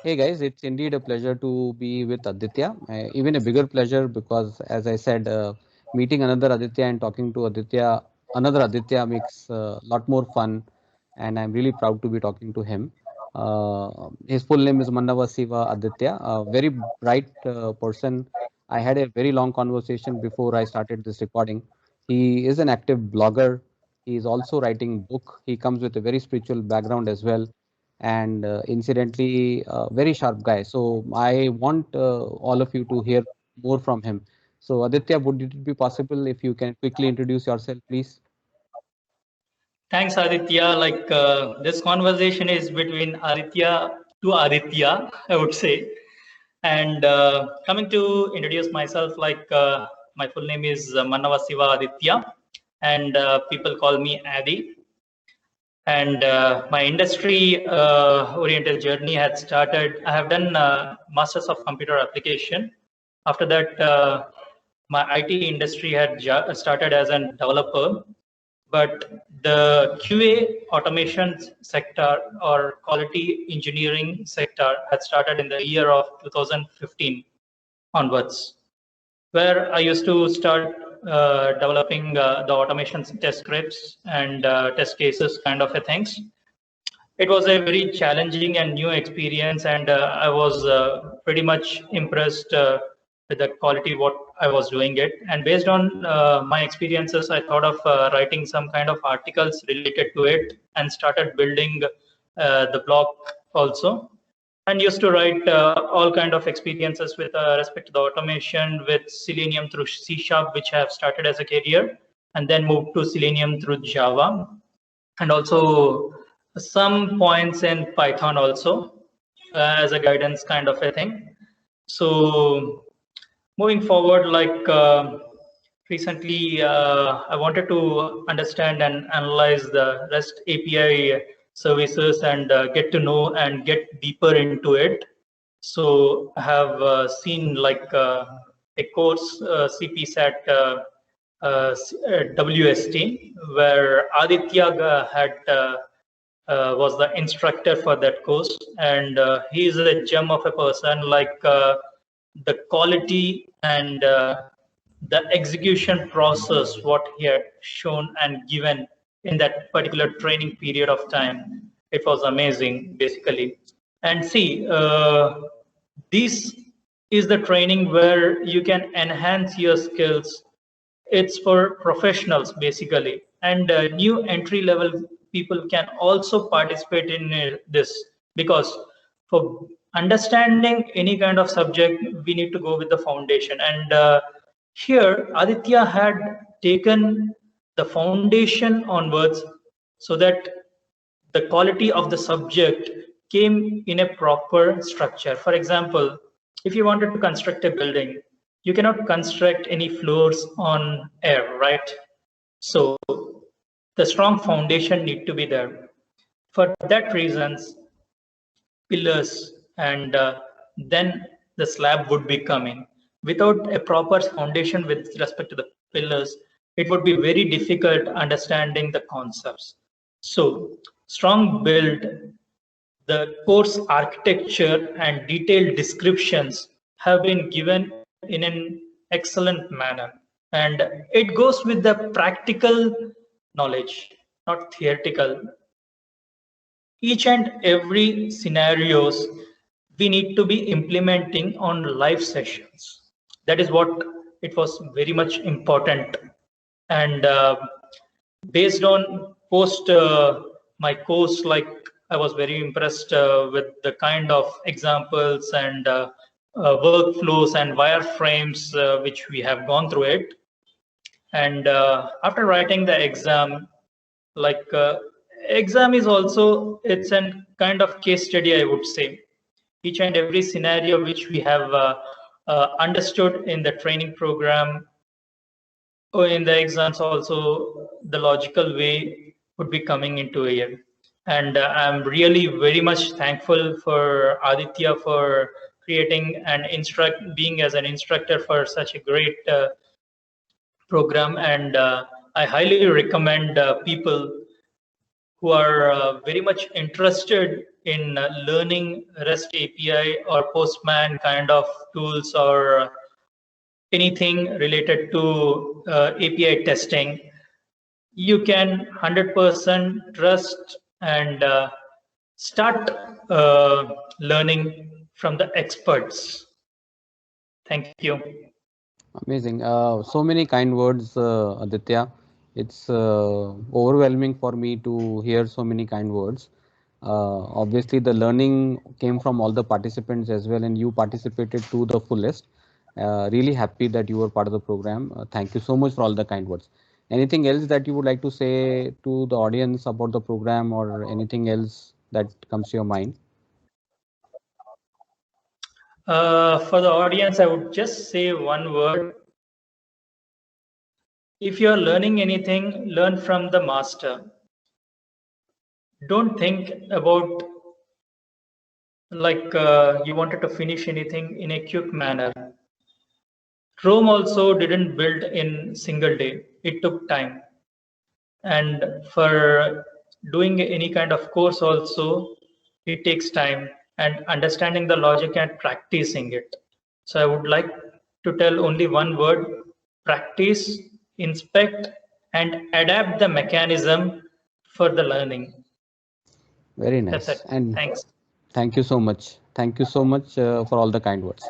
Hey guys, it's indeed a pleasure to be with Aditya. Even a bigger pleasure because, as I said, meeting another Aditya and talking to Aditya, another Aditya makes a lot more fun, and I'm really proud to be talking to him. His full name is Mannava Siva Aditya, a very bright person. I had a very long conversation before I started this recording. He is an active blogger. He is also writing book. He comes with a very spiritual background as well, and incidentally very sharp guy. So I want all of you to hear more from him. So Aditya, would it be possible if you can quickly introduce yourself, please? Thanks, Aditya. This conversation is between Aditya to Aditya, I would say. And coming to introduce myself, my full name is Mannava Siva Aditya, and people call me Adi. And my industry oriented journey had started. I have done Masters of Computer Application. After that, my IT industry had started as a developer, but the QA automation sector or quality engineering sector had started in the year of 2015 onwards, where I used to start developing the automation test scripts and test cases kind of a things. It was a very challenging and new experience, and I was pretty much impressed with the quality what I was doing it. And based on my experiences, I thought of writing some kind of articles related to it and started building the blog also, and used to write all kind of experiences with respect to the automation with Selenium through C Sharp, which I have started as a career, and then moved to Selenium through Java, and also some points in Python also as a guidance kind of a thing. So moving forward, recently, I wanted to understand and analyze the REST API services and get to know and get deeper into it. So I have seen a course, CPSAT WST, where Aditya had was the instructor for that course, and he is a gem of a person. The quality and the execution process, what he had shown and given in that particular training period of time, it was amazing, basically. And see, this is the training where you can enhance your skills. It's for professionals basically, and new entry level people can also participate in this, because for understanding any kind of subject we need to go with the foundation, and here Aditya had taken the foundation onwards so that the quality of the subject came in a proper structure. For example, if you wanted to construct a building, you cannot construct any floors on air, right? So the strong foundation need to be there. For that reasons, pillars and then the slab would be coming. Without a proper foundation with respect to the pillars, it would be very difficult understanding the concepts. So strong build, the course architecture and detailed descriptions have been given in an excellent manner. And it goes with the practical knowledge, not theoretical. Each and every scenarios we need to be implementing on live sessions. That is what it was very much important. And based on post my course, like I was very impressed with the kind of examples and workflows and wireframes which we have gone through it. And after writing the exam, like exam is also, it's a kind of case study, I would say. Each and every scenario which we have understood in the training program or in the exams also, the logical way would be coming into here. And I'm really very much thankful for Aditya for creating and being as an instructor for such a great program. And I highly recommend people who are very much interested in learning REST API or Postman kind of tools or anything related to API testing, you can 100% trust and start learning from the experts. Thank you. Amazing. So many kind words, Aditya. It's overwhelming for me to hear so many kind words. Obviously, the learning came from all the participants as well, and you participated to the fullest. Really happy that you were part of the program. Thank you so much for all the kind words. Anything else that you would like to say to the audience about the program, or anything else that comes to your mind? For the audience, I would just say one word. If you're learning anything, learn from the master. Don't think about like you wanted to finish anything in a quick manner. Rome also didn't build in single day. It took time. And for doing any kind of course also, it takes time and understanding the logic and practicing it. So I would like to tell only one word: practice, inspect, and adapt the mechanism for the learning. Very That's nice. it. And Thanks. thank you so much. Thank you so much for all the kind words.